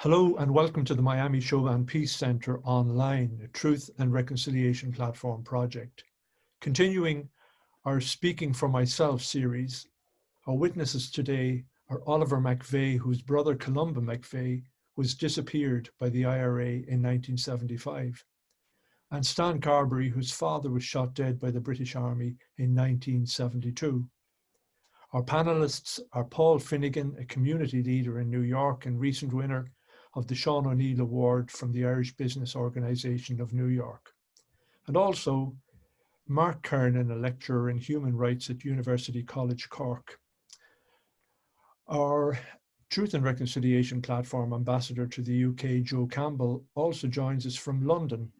Hello and welcome to the Miami Showband Peace Center online, a truth and reconciliation platform project. Continuing our Speaking for Myself series, our witnesses today are Oliver McVeigh, whose brother Columba McVeigh was disappeared by the IRA in 1975, and Stan Carberry, whose father was shot dead by the British Army in 1972. Our panelists are Paul Finnegan, a community leader in New York and recent winner of the Sean O'Neill Award from the Irish Business Organization of New York, and also Mark Kernan, a lecturer in human rights at University College Cork. Our Truth and Reconciliation Platform ambassador to the UK, Joe Campbell, also joins us from London,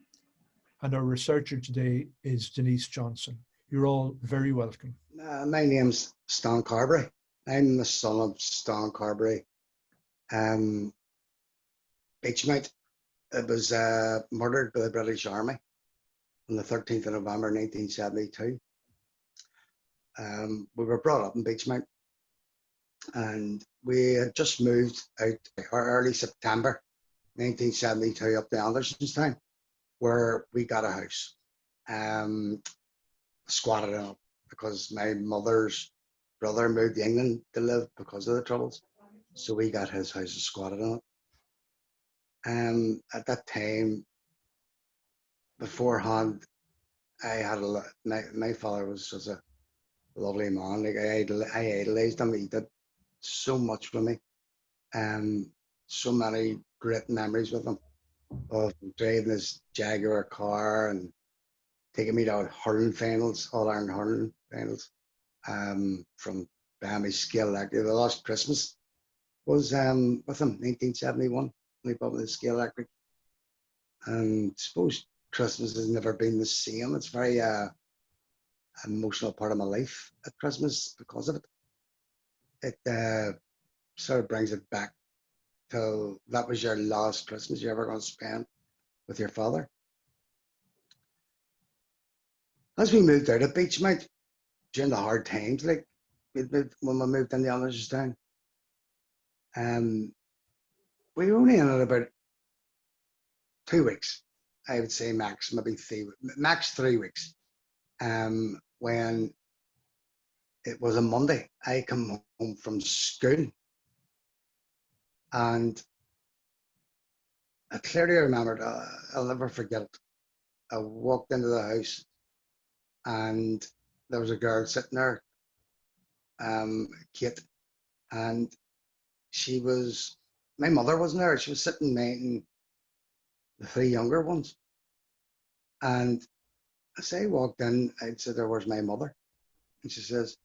and our researcher today is Denise Johnston. You're all very welcome. My name's Stan Carberry. I'm the son of Stan Carberry. Beachmate. It was murdered by the British Army on the 13th of November 1972. We were brought up in Beachmate, and we had just moved out early September 1972 up to Andersonstown, where we got a house. Squatted in it because my mother's brother moved to England to live because of the Troubles, so we got his house and squatted in it. At that time, beforehand, I had my father was just a lovely man. Like I idolized him. He did so much for me. So many great memories with him of driving his Jaguar car and taking me to hurling finals, All Ireland hurling finals, from Miami Scale Electric. The last Christmas was with him, 1971. We bought the Scale Electric, and I suppose Christmas has never been the same. It's very emotional part of my life at Christmas because of it. It sort of brings it back till that was your last Christmas you're ever going to spend with your father. As we moved out of Beachmount during the hard times, like when we moved into Andersonstown, we were only in it about 2 weeks, I would say max, maybe max 3 weeks. When it was a Monday, I come home from school, and I clearly remembered, I'll never forget it. I walked into the house, and there was a girl sitting there, Kate, and my mother wasn't there. She was sitting minding the 3 younger ones. And as I walked in, I said, "Where's my mother?" And she says,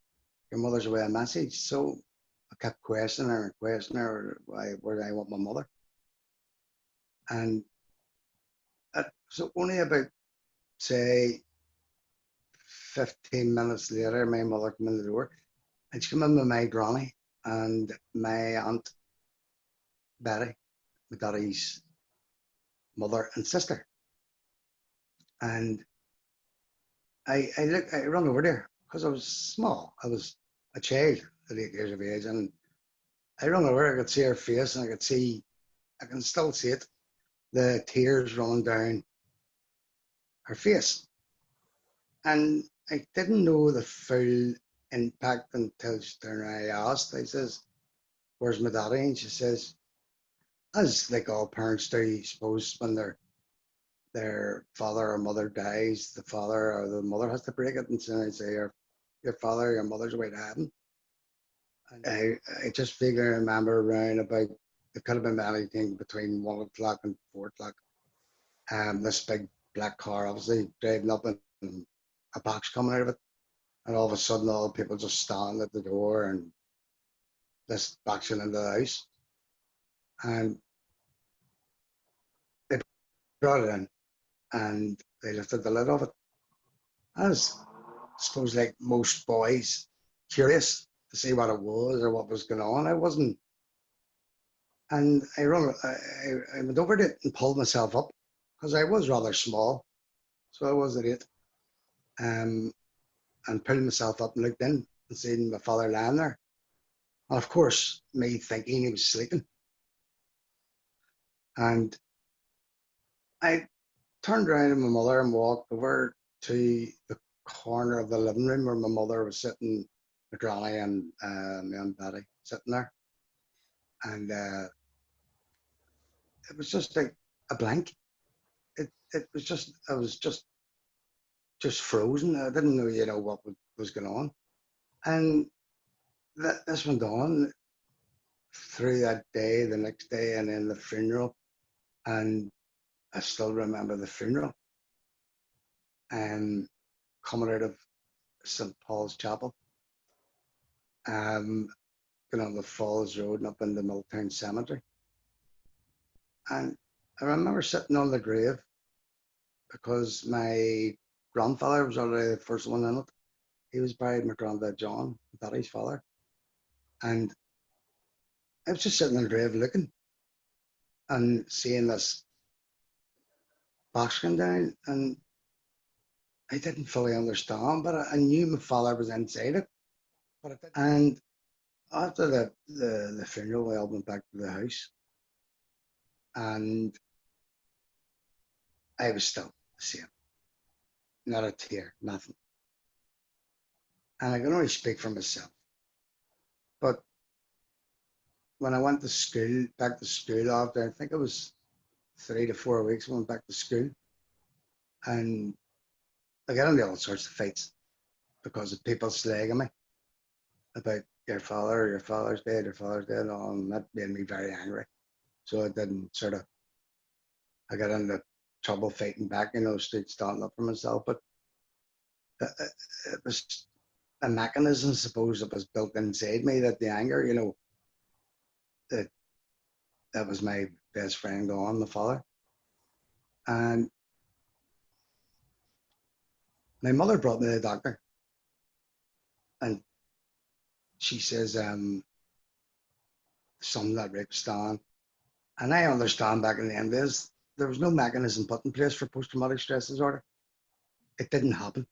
"Your mother's away a message." So I kept questioning her where I want my mother. And so only about, say, 15 minutes later, my mother came in the door, and she came in with my granny and my aunt Betty, my daddy's mother and sister. And I ran over there because I was small. I was a child at 8 years of age, and I ran over. I could see her face, and I can still see it, the tears running down her face. And I didn't know the full impact until I asked. I says, "Where's my daddy?" And she says, as like all parents do, I suppose, when their father or mother dies, the father or the mother has to break it and say, your father, your mother's away to heaven. And I just vaguely remember around about, it could have been anything between 1 o'clock and 4 o'clock. This big black car, obviously, driving up, and a box coming out of it. And all of a sudden, all the people just stand at the door, and this boxing into the house. And they brought it in, and they lifted the lid off it. I was, I suppose, like most boys, curious to see what it was or what was going on. I wasn't. And I went over to it and pulled myself up because I was rather small. So I was at 8. And pulled myself up and looked in and seen my father lying there. And of course, me thinking he was sleeping. And I turned around to my mother and walked over to the corner of the living room where my mother was sitting, my granny and my aunt Betty sitting there. And it was just like a blank. It was just, I was just frozen. I didn't know, you know, what was going on. And this went on through that day, the next day, and then the funeral. And I still remember the funeral. And coming out of St. Paul's Chapel, going on the Falls Road and up in the Milltown Cemetery. And I remember sitting on the grave because my grandfather was already the first one in it. He was buried with my granddad John, Daddy's father. And I was just sitting on the grave looking and seeing this box come down, and I didn't fully understand, but I knew my father was inside it. And after the funeral, we all went back to the house, and I was still the same. Not a tear, nothing. And I can only speak for myself. But when I went to school, back to school after, I think it was 3 to 4 weeks, I went back to school. And I got into all sorts of fights because of people slagging me about your father's dead, and that made me very angry. So I didn't I got into trouble fighting back, you know, standing up for myself. But it was a mechanism, I suppose, that was built inside me, that the anger, you know, that was my best friend gone, my father. And my mother brought me to the doctor, and she says, something that raped Stan. And I understand back in the end days, there was no mechanism put in place for post-traumatic stress disorder. It didn't happen.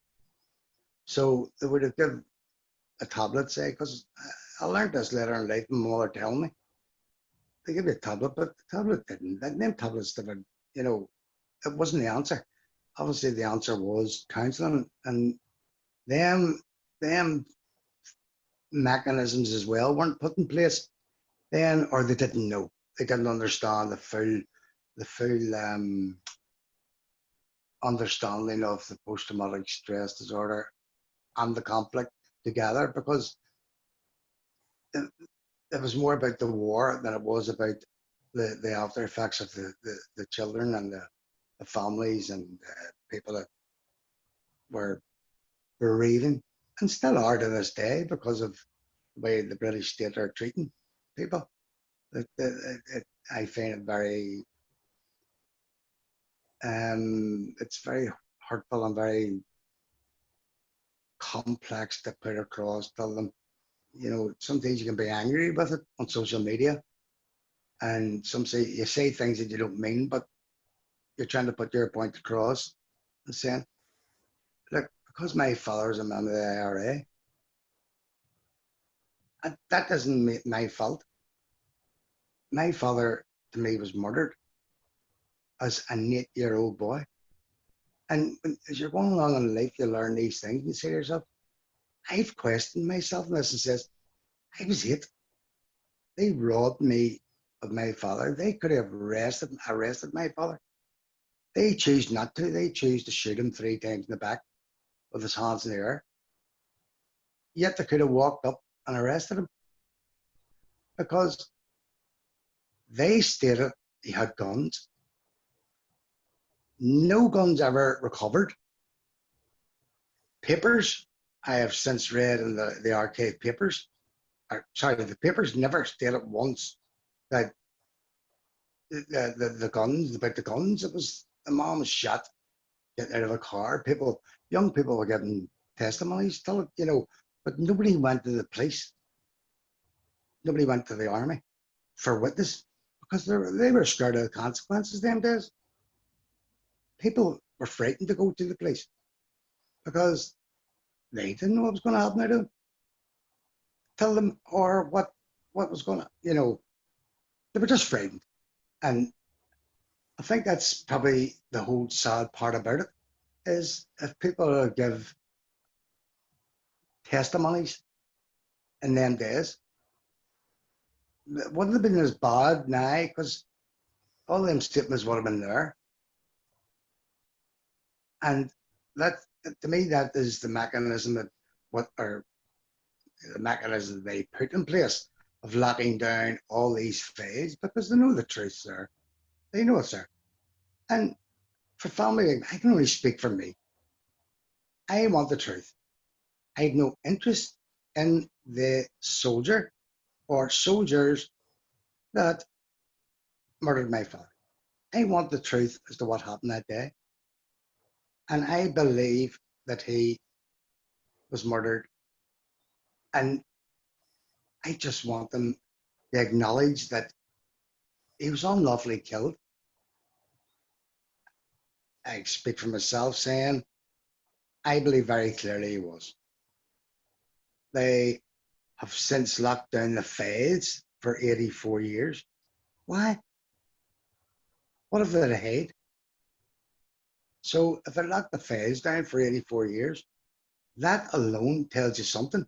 So they would have given a tablet, say, because I learned this later in life, my mother telling me. They give you a tablet, but the tablet didn't. Them tablets that were, you know, it wasn't the answer. Obviously, the answer was counselling, and them mechanisms as well weren't put in place then, or they didn't know. They didn't understand the full understanding of the post-traumatic stress disorder and the conflict together, because it was more about the war than it was about the after effects of the children and the families and people that were bereaving, and still are to this day because of the way the British state are treating people. I find it very, it's very hurtful and very complex to put across. Tell them, you know, sometimes you can be angry with it on social media, and you say things that you don't mean, but you're trying to put your point across and saying, look, because my father's a member of the IRA, that isn't my fault. My father, to me, was murdered as an 8-year-old boy. And as you're going along in life, you learn these things and you say to yourself, I've questioned myself in this, and says, I was 8. They robbed me of my father. They could have arrested my father. They choose not to. They choose to shoot him 3 times in the back with his hands in the air. Yet they could have walked up and arrested him because they stated he had guns. No guns ever recovered. Papers, I have since read in the archive papers, the papers never stated once that the guns, about the guns, it was the mom was shot getting out of a car. Young people were getting testimonies, you know, but nobody went to the police. Nobody went to the army for witness because they were scared of the consequences them days. People were frightened to go to the police because they didn't know what was going to happen to them. Tell them, or what was going to, you know, they were just frightened. And I think that's probably the whole sad part about it, is if people give testimonies in them days, it wouldn't have been as bad now, because all them statements would have been there. And that, to me, that is the mechanism that the mechanism they put in place of locking down all these faiths, because they know the truth's there. They know it's there. And for family, I can only speak for me. I want the truth. I have no interest in the soldier or soldiers that murdered my father. I want the truth as to what happened that day. And I believe that he was murdered. And I just want them to acknowledge that he was unlawfully killed. I speak for myself saying, I believe very clearly he was. They have since locked down the faiths for 84 years. Why? What have they to hide? So if they locked the faiths down for 84 years, that alone tells you something.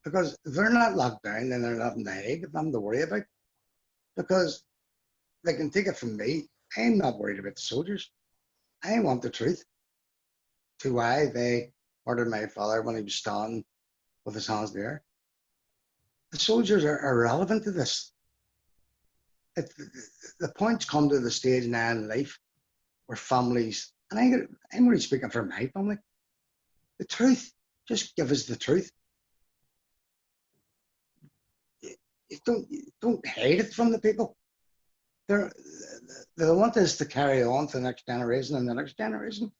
Because if they're not locked down, then they're nothing to hide, nothing to worry about. Because they can take it from me. I'm not worried about the soldiers. I want the truth to why they murdered my father when he was standing with his hands in the air. The soldiers are irrelevant to this. The points come to the stage now in life where families, and I'm really speaking for my family, the truth, just give us the truth. You don't hide it from the people. They want us to carry on to the next generation and the next generation.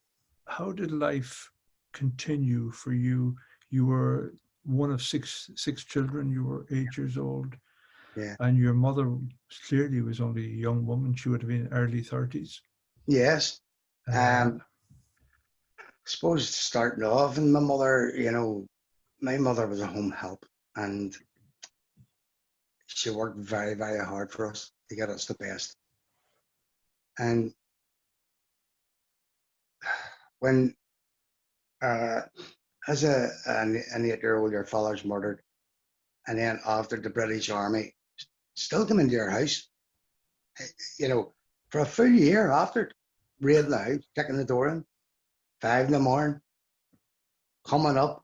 How did life continue for you? You were one of six children. You were 8 years old. Yeah. And your mother clearly was only a young woman. She would have been early 30s. Yes. I suppose starting off, and my mother, my mother was a home help, and she worked very, very hard for us to get us the best. And when, as an 8-year-old, your father's murdered, and then after the British Army still come into your house, for a full year after, raiding the house, kicking the door in, 5 in the morning, coming up,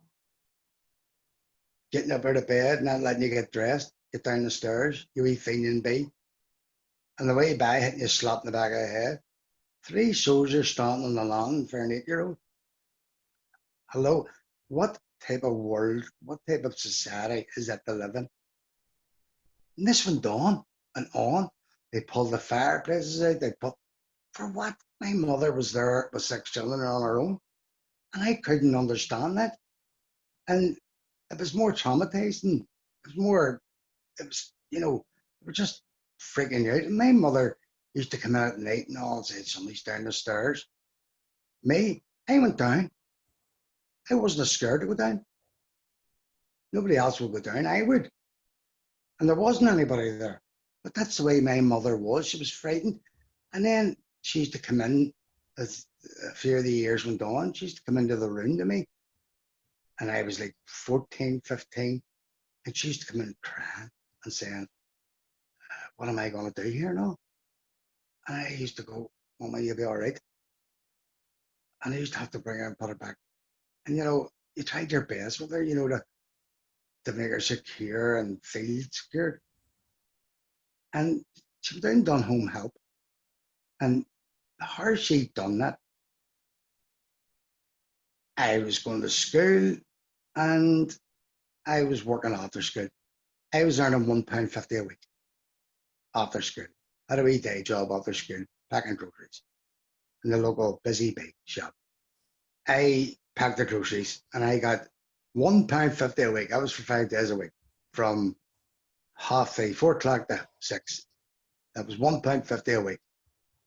getting up out of bed, not letting you get dressed, get down the stairs, you wee fiending bee. And the way by hitting you slap in the back of the head. 3 soldiers standing on the lawn for an 8-year-old. Hello, what type of world, what type of society is that to live in? And this went on and on. They pulled the fireplaces out, for what? My mother was there with 6 children on her own. And I couldn't understand that. And it was more traumatizing. We're just freaking out. And my mother used to come out at night and all and say, somebody's down the stairs. Me, I went down. I wasn't scared to go down. Nobody else would go down. I would. And there wasn't anybody there. But that's the way my mother was. She was frightened. And then she used to come in, as a few of the years went on, she used to come into the room to me. And I was like 14, 15. And she used to come in crying and saying, what am I going to do here now? And I used to go, Mama, you'll be all right. And I used to have to bring her and put her back. And, you tried your best with her, to make her secure and feel secure. And she went down and done home help. And how she'd done that, I was going to school and I was working after school. I was earning £1.50 a week after school. I had a wee day job after school, packing groceries in the local Busy Bee shop. I packed the groceries and I got £1.50 a week. That was for 5 days a week, from 4:30 to 6. That was £1.50 a week.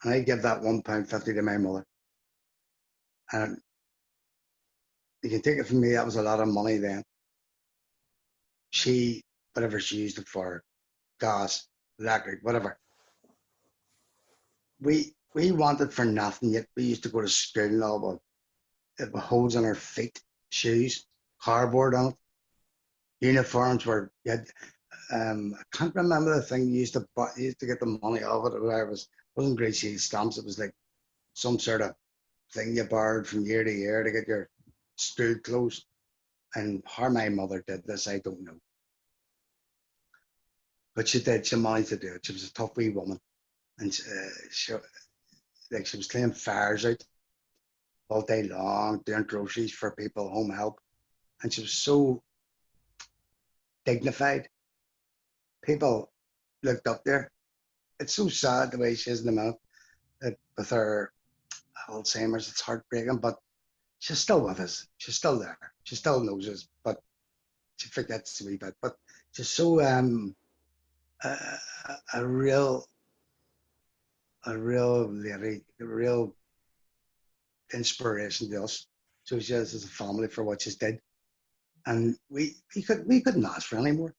And I give that £1.50 to my mother. And you can take it from me, that was a lot of money then. Whatever she used it for, gas, electric, whatever. we wanted for nothing, yet we used to go to school and all, but with holes on our feet, shoes, cardboard on it, uniforms were, you had, I can't remember the thing you used to buy, you used to get the money off it, or it wasn't great shield stamps, it was like some sort of thing you borrowed from year to year to get your school clothes. And how my mother did this, I don't know. But she did, she managed to do it. She was a tough wee woman. And she was cleaning fires out all day long, doing groceries for people, home help. And she was so dignified. People looked up there. It's so sad the way she is in the mouth with her Alzheimer's. It's heartbreaking, but she's still with us. She's still there. She still knows us, but she forgets a wee bit. But she's so a real lady, a real inspiration to us. So she is as a family for what she's did. And we couldn't ask for any more.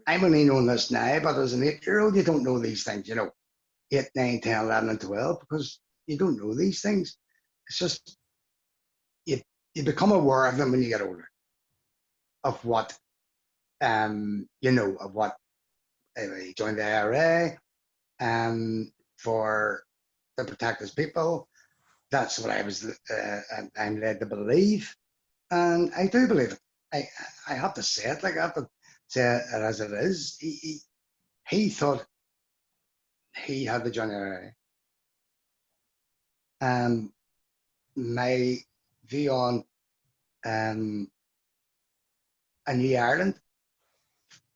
I'm only knowing this now, but as an 8-year-old, you don't know these things, 8, 9, 10, 11, and 12, because you don't know these things. It's just, you become aware of them when you get older, of what, of what, he joined the IRA for to protect his people. That's what I'm led to believe. And I do believe it. I have to say it, like I have to say it as it is. He thought he had to join the IRA. My view on a new Ireland,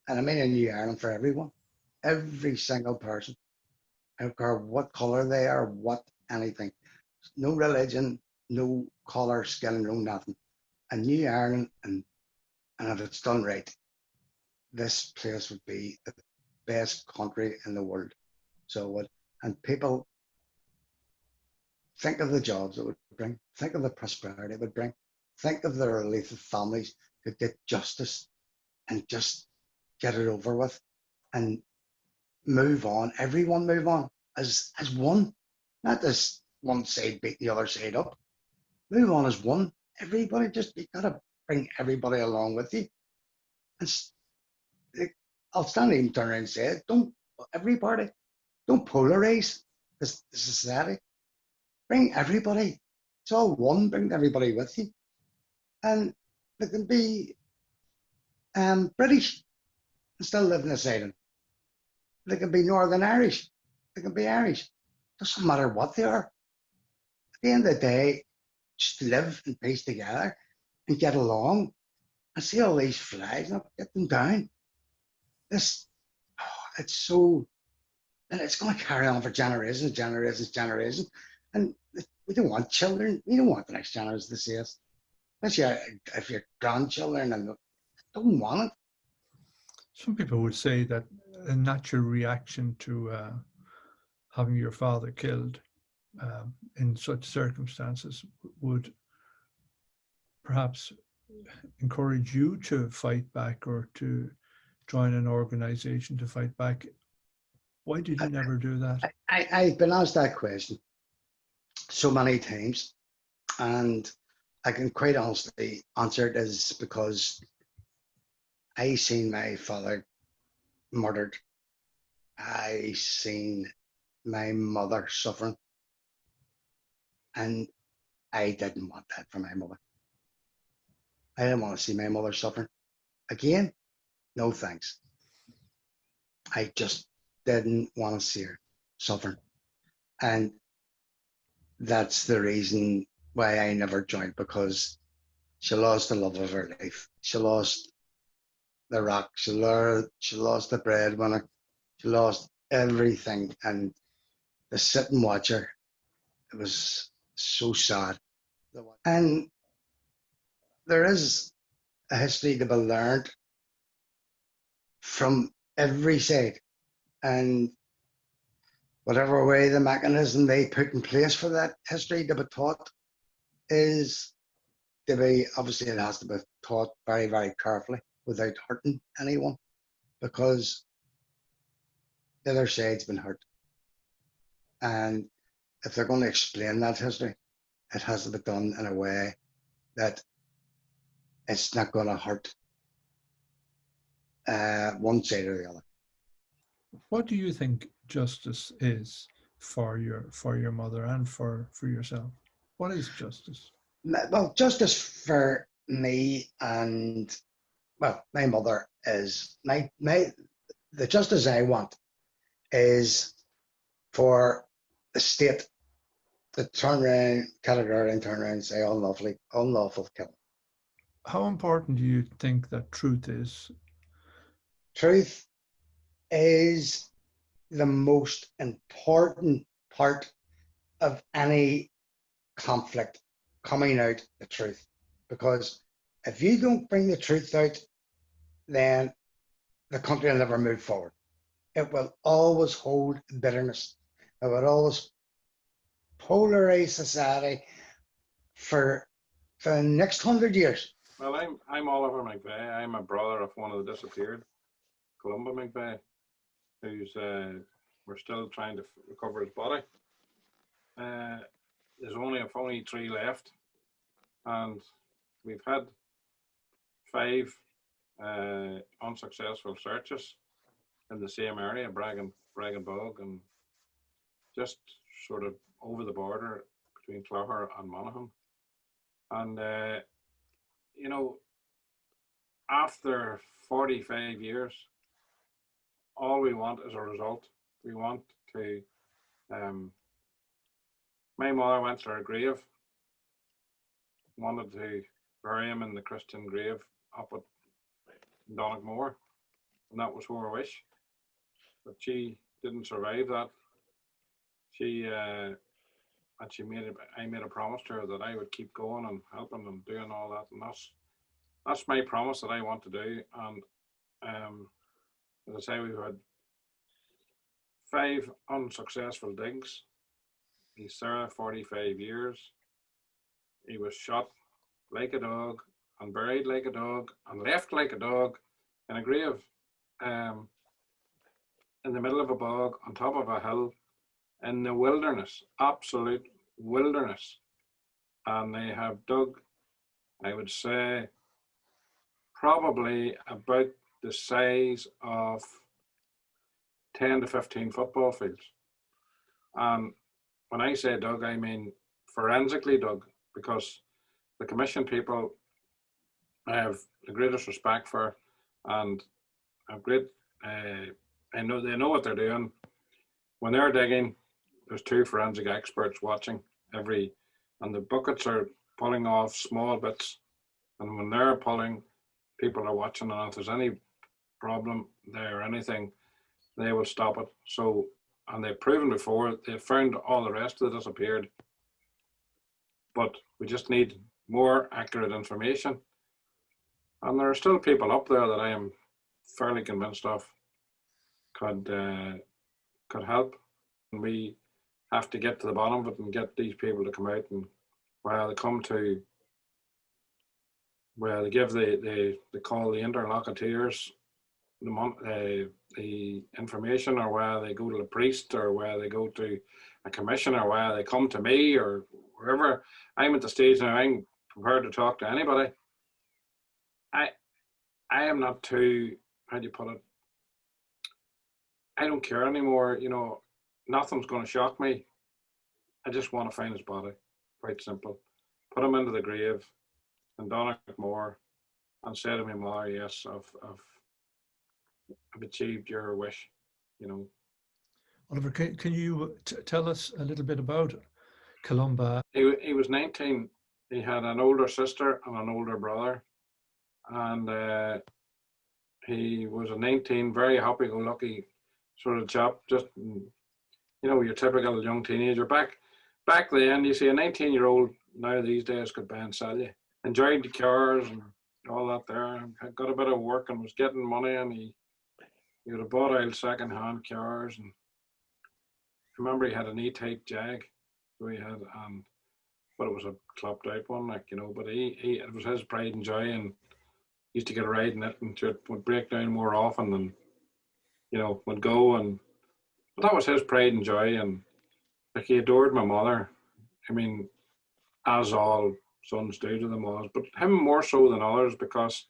and I mean a new Ireland for everyone, every single person, I don't care what colour they are, what anything, no religion, no colour, skin, no nothing. A new Ireland, and if it's done right, this place would be the best country in the world. So it would, and people think of the jobs it would bring, think of the prosperity it would bring, think of the relief of families could get justice and just get it over with and move on. Everyone move on as one, not as one side beat the other side up. Move on as one. Everybody, just, you gotta bring everybody along with you. And I'll stand even turn around and say it. Don't polarize the society. Bring everybody. It's all one. Bring everybody with you. And they can be British and still live in this island. They can be Northern Irish. They can be Irish. Doesn't matter what they are. At the end of the day, just live in peace together and get along. And see all these flags, and get them down. It's so, and it's going to carry on for generations. And we don't want children. We don't want the next generation to see us. Especially if you're grandchildren, and don't want it. Some people would say that a natural reaction to having your father killed in such circumstances would perhaps encourage you to fight back or to join an organization to fight back. Why did you never do that? I've been asked that question so many times, and I can quite honestly answer it as because I seen my father murdered. I seen my mother suffering, and I didn't want that for my mother. I didn't want to see my mother suffering again. No thanks. I just didn't want to see her suffering. And that's the reason why I never joined, because she lost the love of her life. She lost the rock. She lost the breadwinner. She lost everything. And to sit and watch her, it was so sad. And there is a history to be learned from every side. And whatever way the mechanism they put in place for that history to be taught is to be, obviously it has to be taught very, very carefully without hurting anyone, because the other side's been hurt. And if they're going to explain that history, it has to be done in a way that it's not going to hurt one side or the other. What do you think justice is for your mother and for yourself? What is justice? Well, justice for me and, well, my mother is the justice I want is for the state to turn around, categorically turn around and say unlawful killing. How important do you think that truth is? Truth is the most important part of any conflict, coming out the truth. Because if you don't bring the truth out, then the country will never move forward. It will always hold bitterness. It will always polarize society for the next 100 years. Well, I'm Oliver McVeigh. I'm a brother of one of the disappeared, Columba McVeigh, who's we're still trying to recover his body. There's only 3 left, and we've had 5 unsuccessful searches in the same area, Bragan Bog, and just sort of over the border between Clogher and Monaghan. And you know, after 45 years, all we want is a result. We want to. My mother went to her grave, wanted to bury him in the Christian grave up at Donegal, and that was her wish. But she didn't survive that. I made a promise to her that I would keep going and helping and doing all that, and that's my promise that I want to do. And as I say, we've had 5 unsuccessful digs. He's served 45 years. He was shot like a dog and buried like a dog and left like a dog in a grave in the middle of a bog on top of a hill in the wilderness, absolute wilderness. And they have dug, I would say, probably about the size of 10 to 15 football fields. And when I say dug, I mean forensically dug, because the commission people I have the greatest respect for, and have great, I know they know what they're doing. When they're digging, there's 2 forensic experts watching and the buckets are pulling off small bits, and when they're pulling, people are watching, and if there's any problem there or anything, they will stop it. So, and they've proven before, they've found all the rest of the disappeared, but we just need more accurate information. And there are still people up there that I am fairly convinced of could help. And we have to get to the bottom of it and get these people to come out, and where they come to, where they give they call the interlocutors the information, or where they go to the priest, or where they go to a commission, or where they come to me, or wherever. I'm at the stage now I'm prepared to talk to anybody. I am not too, how do you put it, I don't care anymore, you know, nothing's going to shock me. I just want to find his body, quite simple. Put him into the grave in Donegal and say to my mother, yes, I've achieved your wish, you know. Oliver, can you tell us a little bit about Columba? He was 19. He had an older sister and an older brother, and he was a 19, very happy-go-lucky sort of chap, just, you know, your typical young teenager. Back then, you see, a 19-year-old now these days could buy and sell you. Enjoyed the cars and all that there. Had got a bit of work and was getting money, and he would have bought out second-hand cars. And I remember he had an E-type Jag, so he had, but it was a clapped out one, like, you know. But it was his pride and joy, and used to get a ride in it, and it would break down more often than, you know, would go. And but that was his pride and joy. And like he adored my mother. I mean, as all sons do to their mothers, but him more so than others because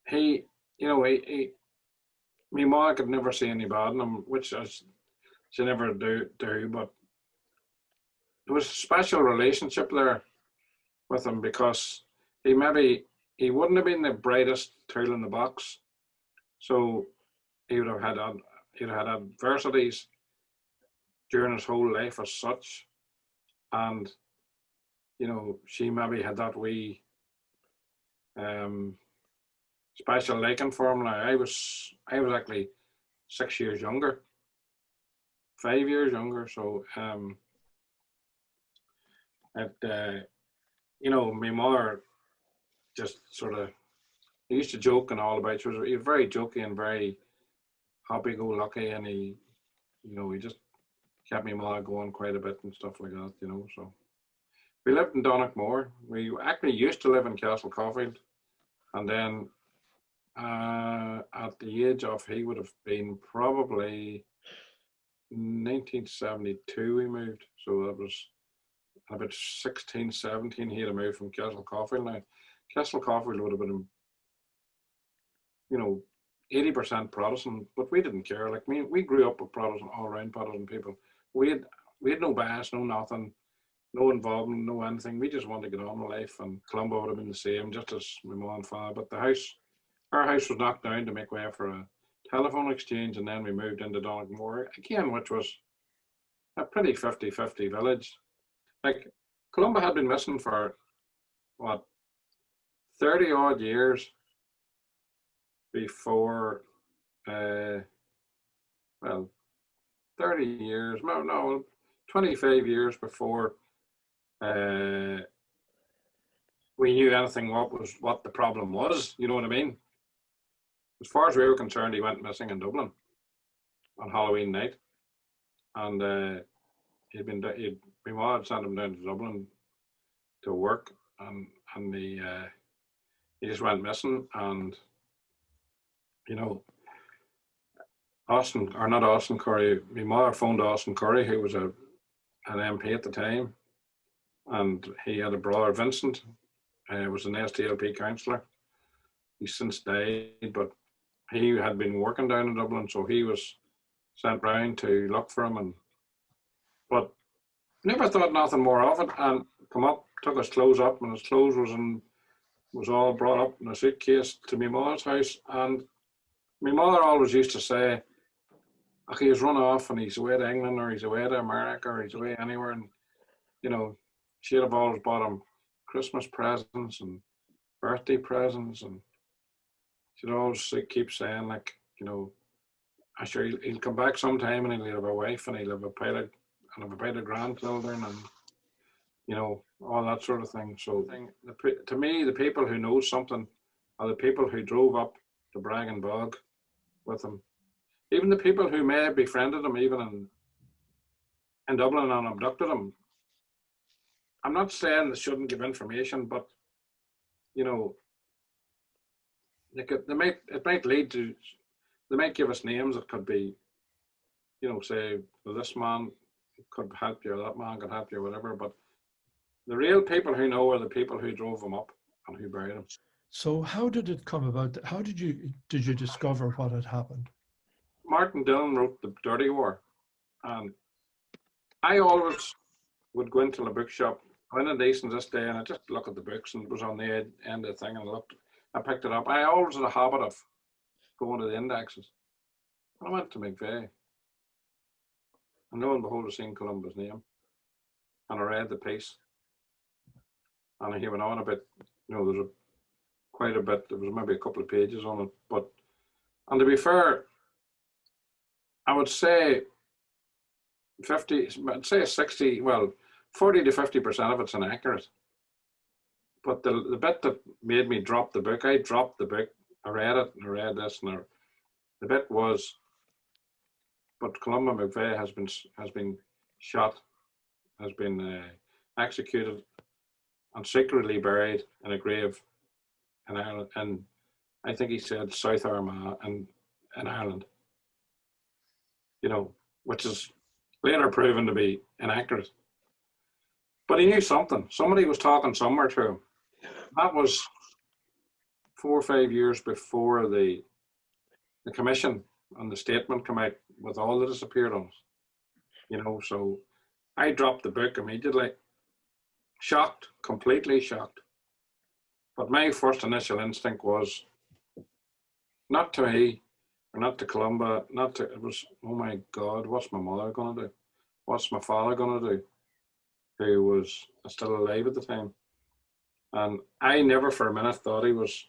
he, you know, my mother could never see any bad in him, which she never do, but there was a special relationship there with him because he wouldn't have been the brightest tool in the box, so he would have had adversities during his whole life as such, and you know she maybe had that wee special liking for him. Now I was actually 6 years younger, 5 years younger, so you know, my mother just sort of, he used to joke and all about, he was very jokey and very happy-go-lucky, and he, you know, he just kept my mother going quite a bit and stuff like that, you know. So we lived in Donegal. We actually used to live in Castle Caulfield, and then at the age of, he would have been probably 1972 we moved, so that was about 16, 17, he had moved from Castle Caulfield. Now, Castle Caulfield would have been, you know, 80% Protestant, but we didn't care. Like me, we grew up with Protestant, all around Protestant people. We had no bias, no nothing, no involvement, no anything. We just wanted to get on with life, and Columba would have been the same, just as my mom and father. But our house was knocked down to make way for a telephone exchange, and then we moved into Donegal again, which was a pretty 50-50 village. Like, Columba had been missing for, what, 30 odd years before, well, 30 years, no, 25 years before we knew anything what the problem was, you know what I mean? As far as we were concerned, he went missing in Dublin on Halloween night, and my mom had sent him down to Dublin to work, and he just went missing. And you know, not Austin Curry, my mother phoned Austin Curry, who was an MP at the time, and he had a brother, Vincent, was an SDLP councillor. He's since died, but he had been working down in Dublin, so he was sent round to look for him, but never thought nothing more of it. And come up, took his clothes up, and his clothes was all brought up in a suitcase to my mother's house. And my mother always used to say, "Okay, he's run off and he's away to England, or he's away to America, or he's away anywhere." And you know, she'd have always bought him Christmas presents and birthday presents, and she'd always keep saying, like, you know, I'm sure he'll come back sometime, and he'll have a wife, and he'll have a pile of grandchildren, and you know, all that sort of thing. So to me, the people who know something are the people who drove up to Bragg and Bog with him. Even the people who may have befriended him, even in Dublin, and abducted him. I'm not saying they shouldn't give information, but you know, it might lead to, they might give us names that could be, you know, say, well, this man could help you, or that man could help you, or whatever. But the real people who know are the people who drove him up and who buried him. So how did it come about? How did you discover what had happened? Martin Dillon wrote The Dirty War, and I always would go into the bookshop, went in Easton's this day, and I just look at the books, and it was on the end of the thing, and I picked it up. I always had a habit of going to the indexes. I went to McVeigh, and lo and behold, I seen Columba's name, and I read the piece, and he went on a bit. You know, there's quite a bit. There was maybe a couple of pages on it, and to be fair, I would say 60, well, 40 to 50% of it's inaccurate. But the bit that made me drop the book, I dropped the book. I read it, and I read this, and the bit was, but Columba McVeigh has been shot, has been executed, and secretly buried in a grave in Ireland, and I think he said South Armagh in Ireland. You know, which is later proven to be inaccurate. But he knew something. Somebody was talking somewhere to him. That was 4 or 5 years before the commission and the statement came out with all the disappeared ones. You know, so I dropped the book immediately. Shocked, completely shocked. But my first initial instinct was not to me, or not to Columba, not to, it was, oh my God, what's my mother going to do? What's my father going to do? Who was still alive at the time. And I never for a minute thought he was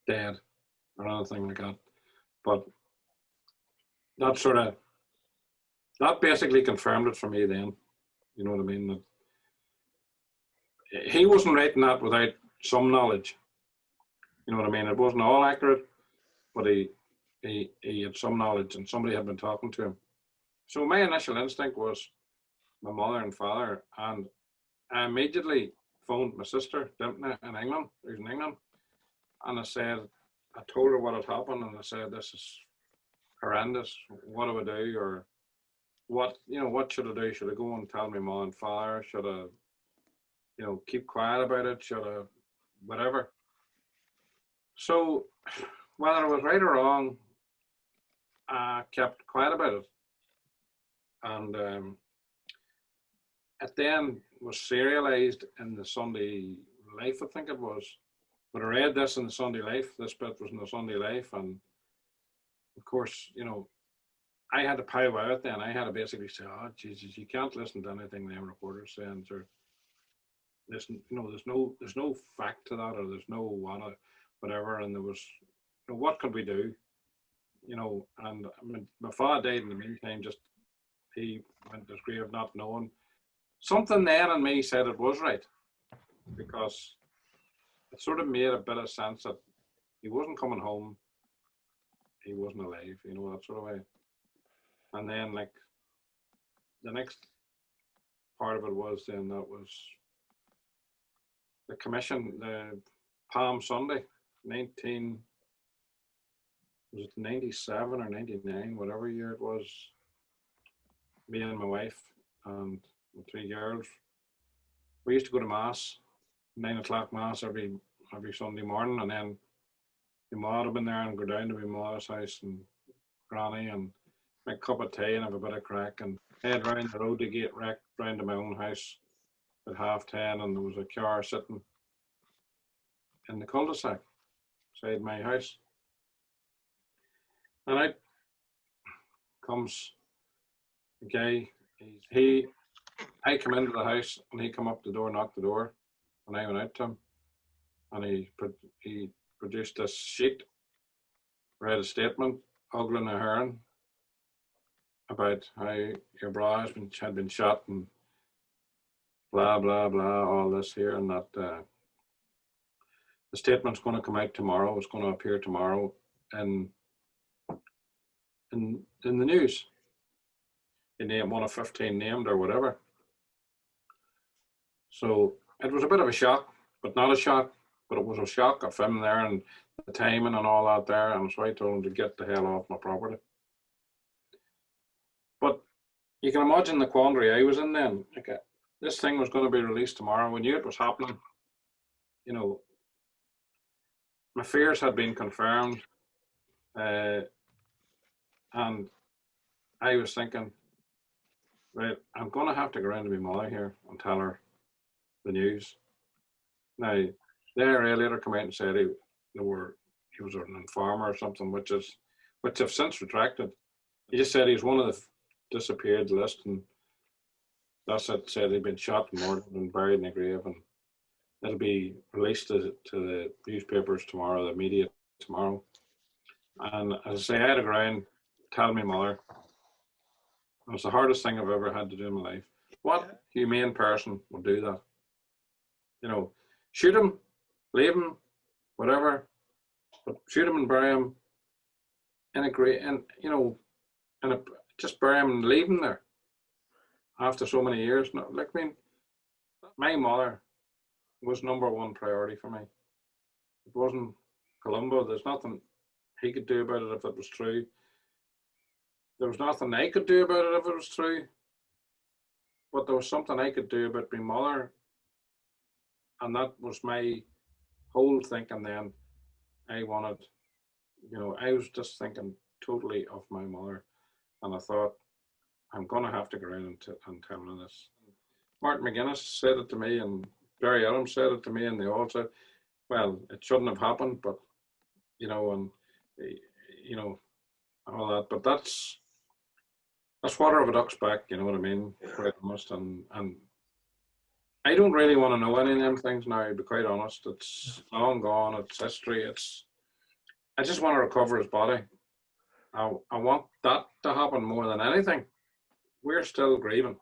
dead or anything like that. But that basically confirmed it for me then. You know what I mean? That he wasn't writing that without some knowledge. You know what I mean? It wasn't all accurate, but he had some knowledge and somebody had been talking to him. So my initial instinct was my mother and father, and I immediately phoned my sister in England, who's in England, and I told her what had happened, and I said, this is horrendous. What do I do? Or what should I do? Should I go and tell my mom and father? Should I, keep quiet about it? Should I, whatever? So whether I was right or wrong, I kept quiet about it. And it then was serialized in the Sunday Life, I think it was. But I read this in the Sunday Life, this bit was in the Sunday Life, and of course, I had to pow out then. I had to basically say, oh, Jesus, you can't listen to anything them reporters saying. There's no fact to that, or there's no whatever, and there was, what could we do? And I mean, my father died in the meantime, he went to his grave not knowing. Something then in me said it was right, because it sort of made a bit of sense that he wasn't coming home, he wasn't alive, that sort of way. And then, like, the next part of it was then that was the commission, the Palm Sunday, 97 or 99, whatever year it was. Me and my wife and my 3 girls, we used to go to Mass, 9 o'clock Mass every Sunday morning, and then my mom would have been there and go down to my mother's house and Granny and make a cup of tea and have a bit of crack and head round the road to get wrecked round to my own house at 10:30, and there was a car sitting in the cul-de-sac beside my house. And out comes a guy. I come into the house and he come up the door, knocked the door, and I went out to him, and he produced this sheet, read a statement, ugly and Heron, about how your brother had been shot and blah blah blah, all this here, and that the statement's going to come out tomorrow. It's going to appear tomorrow in the news. You name one of 15 named or whatever. So it was a bit of a shock, but not a shock. But it was a shock of him there and the timing and all that there. And so I told him to get the hell off my property. But you can imagine the quandary I was in then. Like, this thing was going to be released tomorrow. We knew it was happening. My fears had been confirmed. And I was thinking, right, I'm going to have to go around to my mother here and tell her the news. Now, they later come out and said he was an informer or something, which have since retracted. He just said he's one of the disappeared list, and that's it. Said he'd been shot and murdered and buried in a grave, and it'll be released to the newspapers tomorrow, the media tomorrow. And as I say, I had to go around, tell my mother. It was the hardest thing I've ever had to do in my life. What humane person would do that? Shoot him, leave him, whatever, but shoot him and bury him in a grave, and just bury him and leave him there after so many years. No, like, I mean, my mother was #1 priority for me. It wasn't Columba. There's nothing he could do about it if it was true. there was nothing I could do about it if it was true, but there was something I could do about my mother, and that was my whole thinking then. I wanted, I was just thinking totally of my mother, and I thought, I'm going to have to go around and tell her this. Martin McGuinness said it to me, and Barry Adams said it to me, and they all said, well, it shouldn't have happened, but, and, all that. But that's water of a duck's back, you know what I mean? Quite honest. And I don't really want to know any of them things now, to be quite honest. It's long gone, it's history. I just want to recover his body. I want that to happen more than anything. We're still grieving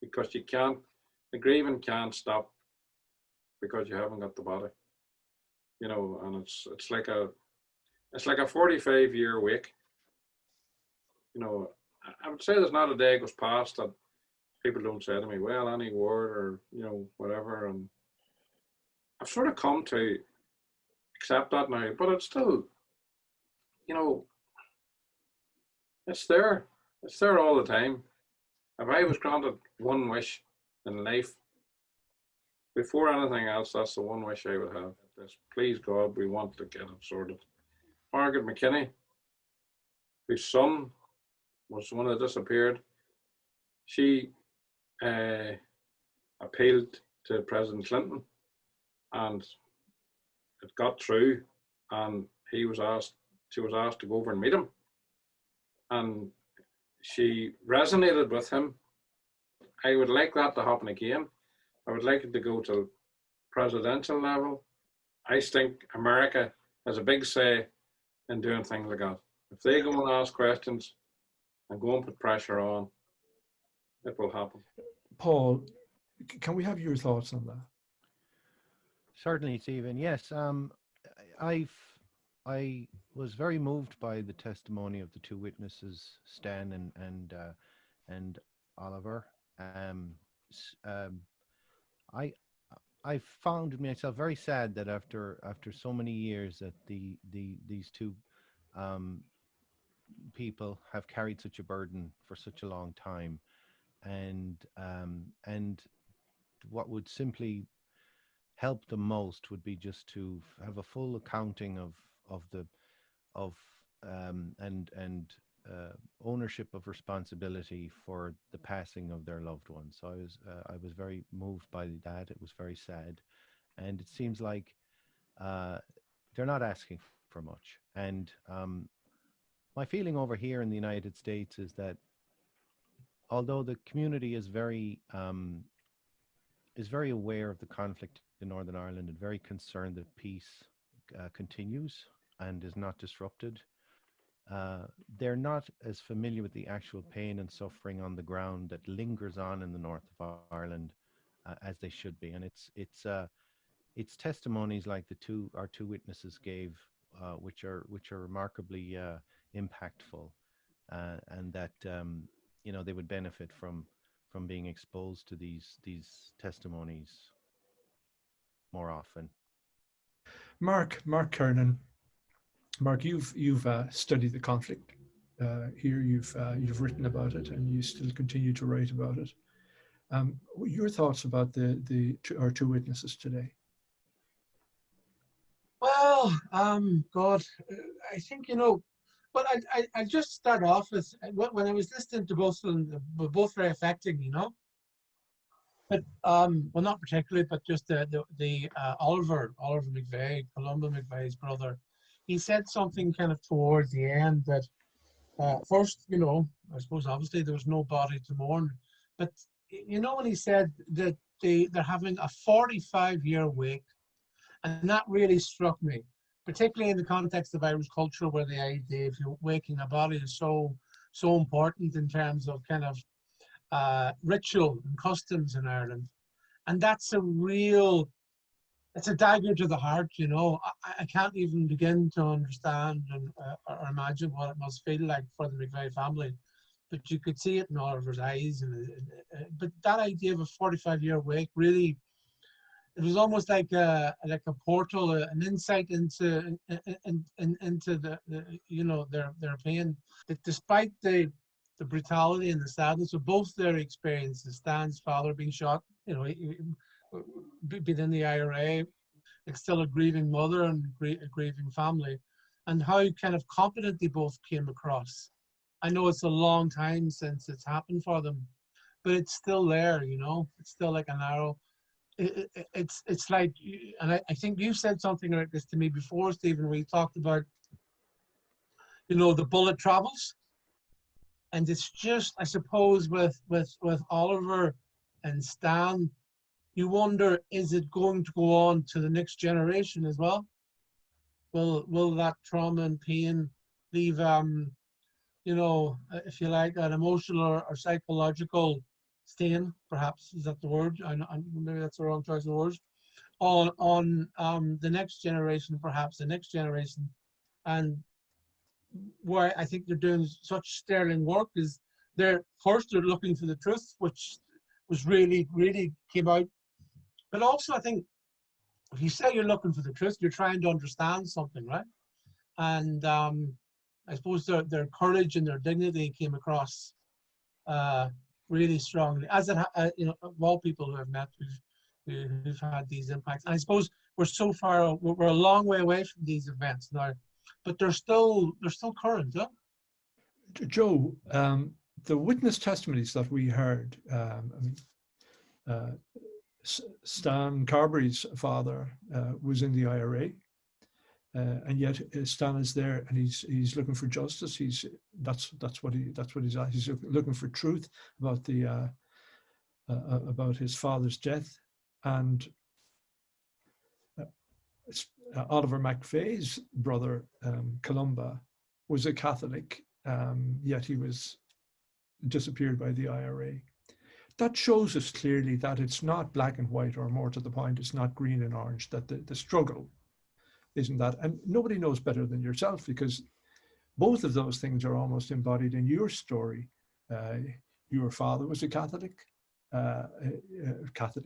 because the grieving can't stop because you haven't got the body, and it's like a 45-year wake. I would say there's not a day goes past that people don't say to me, well, any word or, whatever. And I've sort of come to accept that now, but it's still, it's there. It's there all the time. If I was granted one wish in life, before anything else, that's the one wish I would have. This, please God, we want to get it sorted. Margaret McKinney, whose son was the one that disappeared, she appealed to President Clinton, and it got through, and she was asked to go over and meet him, and she resonated with him. I would like that to happen again. I would like it to go to presidential level. I think America has a big say in doing things like that. If they go and ask questions and go and put pressure on, it will happen. Paul, can we have your thoughts on that? Certainly, Stephen. Yes, I was very moved by the testimony of the two witnesses, Stan and Oliver. I found myself very sad that after so many years that these two people have carried such a burden for such a long time, and what would simply help the most would be just to have a full accounting of ownership of responsibility for the passing of their loved ones. So I was very moved by that. It was very sad, and it seems like they're not asking for much. And my feeling over here in the United States is that although the community is very aware of the conflict in Northern Ireland and very concerned that peace continues and is not disrupted, they're not as familiar with the actual pain and suffering on the ground that lingers on in the north of Ireland as they should be. And it's testimonies like our two witnesses gave, which are remarkably impactful, and that they would benefit from being exposed to these testimonies more often. Mark Kernan. Mark, you've studied the conflict here. You've written about it, and you still continue to write about it. Your thoughts about our two witnesses today? Well, God, I think but I just start off with when I was listening to both of them, were both very affecting, But well, not particularly, but just the Oliver McVeigh, Columba McVeigh's brother. He said something kind of towards the end that first, I suppose obviously there was no body to mourn, but when he said that they're having a 45-year wake, and that really struck me, particularly in the context of Irish culture, where the idea of waking a body is so important in terms of kind of ritual and customs in Ireland. And that's it's a dagger to the heart, I can't even begin to understand or imagine what it must feel like for the McVeigh family, but you could see it in Oliver's eyes. But that idea of a 45-year wake really it was almost like a portal, an insight into their pain. That despite the brutality and the sadness of both their experiences, Stan's father being shot, being in the IRA, like still a grieving mother and a grieving family, and how kind of competent they both came across. I know it's a long time since it's happened for them, but it's still there, it's still like an arrow. It's like, and I think you said something like this to me before, Stephen, where you talked about, the bullet travels. And it's just, I suppose, with Oliver and Stan, you wonder, is it going to go on to the next generation as well? Will that trauma and pain leave, if you like, an emotional or psychological stain, perhaps, is that the word? Maybe that's the wrong choice of words, on the next generation, perhaps the next generation. And why I think they're doing such sterling work is they're looking for the truth, which was really came out. But also, I think if you say you're looking for the truth, you're trying to understand something, right? And I suppose their courage and their dignity came across really strongly, as of all people who I've met who've had these impacts. And I suppose we're a long way away from these events now, but they're still current, yeah? Joe, the witness testimonies that we heard, Stan Carberry's father was in the IRA, and yet Stan is there, and he's looking for justice. That's what he's at. He's looking for truth about about his father's death. And Oliver McVeigh's brother, Columba, was a Catholic, yet he was disappeared by the IRA. That shows us clearly that it's not black and white, or more to the point, it's not green and orange, that the struggle isn't that. And nobody knows better than yourself, because both of those things are almost embodied in your story. Your father was a Catholic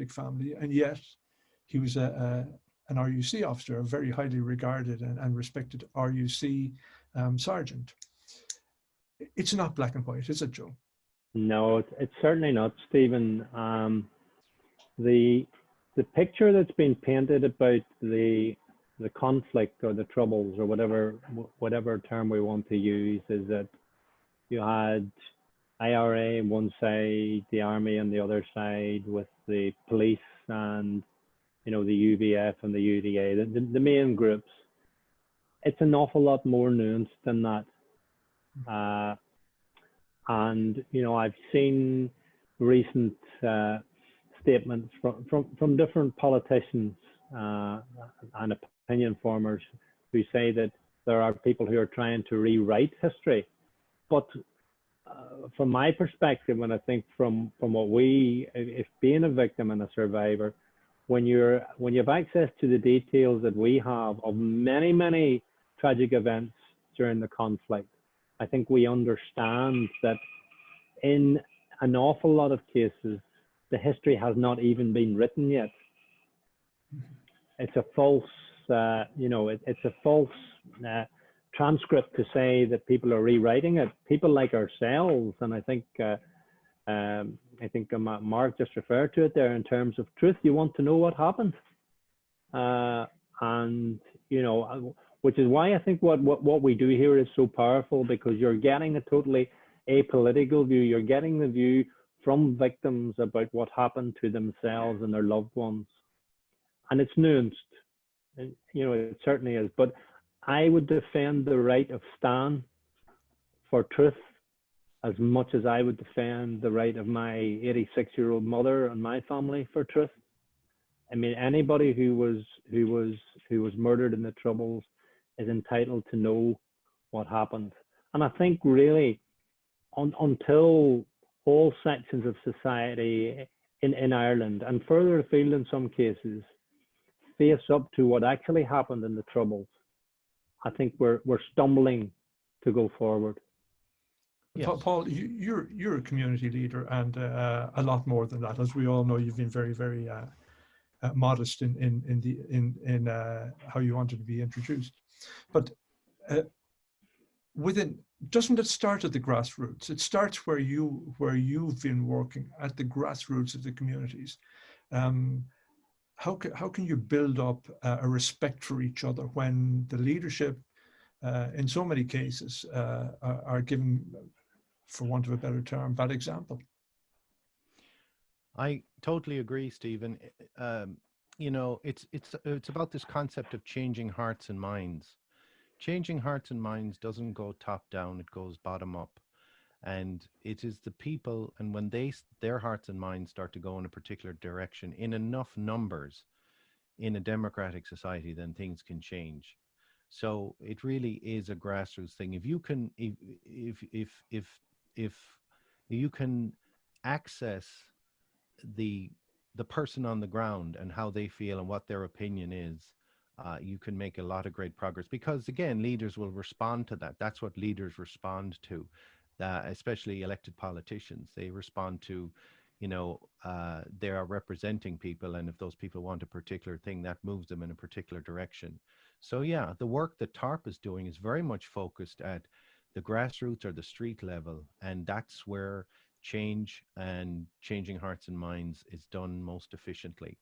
family, and yet he was an RUC officer, a very highly regarded and respected RUC sergeant. It's not black and white, is it, Joe? No, it's certainly not, Stephen. The picture that's been painted about the conflict or the troubles, or whatever term we want to use, is that you had IRA on one side, the army on the other side, with the police and the UVF and the UDA, the main groups. It's an awful lot more nuanced than that. And I've seen recent statements from different politicians and opinion formers who say that there are people who are trying to rewrite history. But from my perspective, and I think from what if being a victim and a survivor, when you have access to the details that we have of many tragic events during the conflict, I think we understand that in an awful lot of cases, the history has not even been written yet. It's a false, it's a false transcript to say that people are rewriting it. People like ourselves, and I think Mark just referred to it there in terms of truth. You want to know what happened, and which is why I think what we do here is so powerful, because you're getting a totally apolitical view. You're getting the view from victims about what happened to themselves and their loved ones, and it's nuanced. And, it certainly is. But I would defend the right of Stan for truth as much as I would defend the right of my 86-year-old mother and my family for truth. I mean, anybody who was murdered in the Troubles is entitled to know what happened. And I think really, until all sections of society in Ireland, and further afield in some cases, face up to what actually happened in the Troubles, I think we're stumbling to go forward. Yes. Paul, you're a community leader, and a lot more than that. As we all know, you've been very modest in how you wanted to be introduced. But doesn't it start at the grassroots? It starts where you've been working at the grassroots of the communities. How can you build up a respect for each other when the leadership, in so many cases, are given, for want of a better term, bad example? I totally agree, Stephen. You know, it's about this concept of changing hearts and minds. Changing hearts and minds doesn't go top down; it goes bottom up. And it is the people, and when their hearts and minds start to go in a particular direction in enough numbers in a democratic society, then things can change. So it really is a grassroots thing. If you can, if you can access the person on the ground and how they feel and what their opinion is, you can make a lot of great progress, because again, leaders will respond to that. That's what leaders respond to, especially elected politicians. They respond to, you know, they are representing people, and if those people want a particular thing, that moves them in a particular direction. So yeah, the work that TaRP is doing is very much focused at the grassroots or the street level, and that's where change and changing hearts and minds is done most efficiently.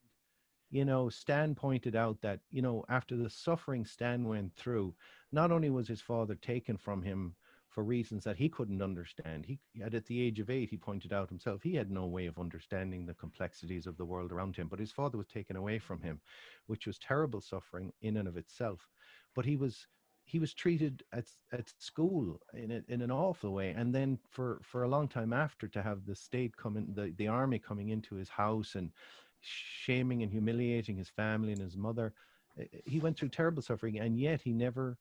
You know, Stan pointed out that, you know, after the suffering Stan went through, not only was his father taken from him for reasons that he couldn't understand. At the age of 8, he pointed out himself, he had no way of understanding the complexities of the world around him, but his father was taken away from him, which was terrible suffering in and of itself. But he was treated at school in an awful way. And then for a long time after, to have the state come in, the army coming into his house and shaming and humiliating his family and his mother, he went through terrible suffering, and yet he never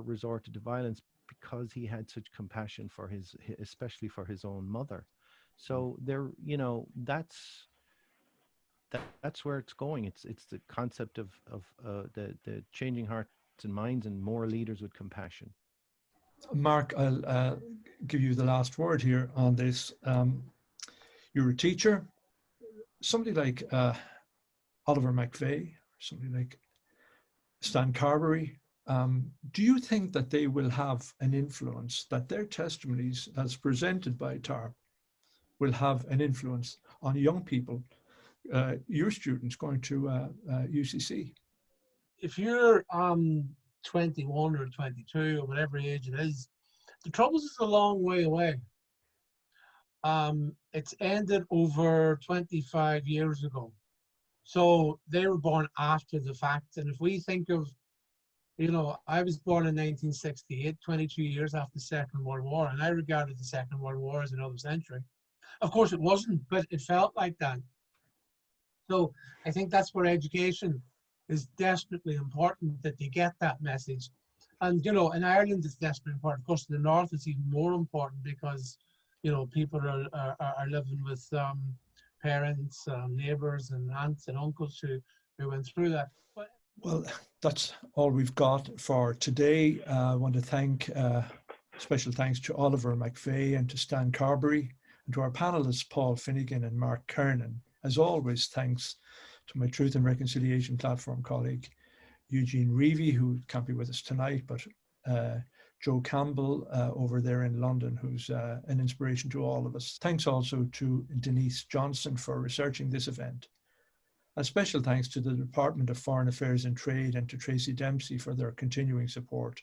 resorted to violence, because he had such compassion for especially for his own mother. So there, you know, that's where it's going. It's the concept of the changing hearts and minds, and more leaders with compassion. Mark, I'll give you the last word here on this. You're a teacher. Somebody like Oliver McVeigh, somebody like Stan Carberry, do you think that they will have an influence, that their testimonies as presented by TaRP will have an influence on young people, your students going to UCC? If you're 21 or 22 or whatever age it is, the Troubles is a long way away. It's ended over 25 years ago. So they were born after the fact. And if we think of, you know, I was born in 1968, 22 years after the Second World War, and I regarded the Second World War as another century. Of course it wasn't, but it felt like that. So I think that's where education is desperately important, that they get that message. And, you know, in Ireland it's desperately important. Of course, in the North it's even more important, because, you know, people are living with parents, neighbours and aunts and uncles who went through that. But, well, that's all we've got for today. I want to thank, special thanks to Oliver McVeigh and to Stan Carberry, and to our panelists, Paul Finnegan and Mark Kernan. As always, thanks to my Truth and Reconciliation Platform colleague, Eugene Reavey, who can't be with us tonight, but Joe Campbell over there in London, who's an inspiration to all of us. Thanks also to Denise Johnston for researching this event. A special thanks to the Department of Foreign Affairs and Trade and to Tracy Dempsey for their continuing support.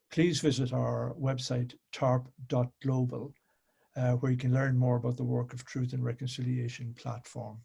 Please visit our website, tarp.global, where you can learn more about the work of Truth and Reconciliation Platform.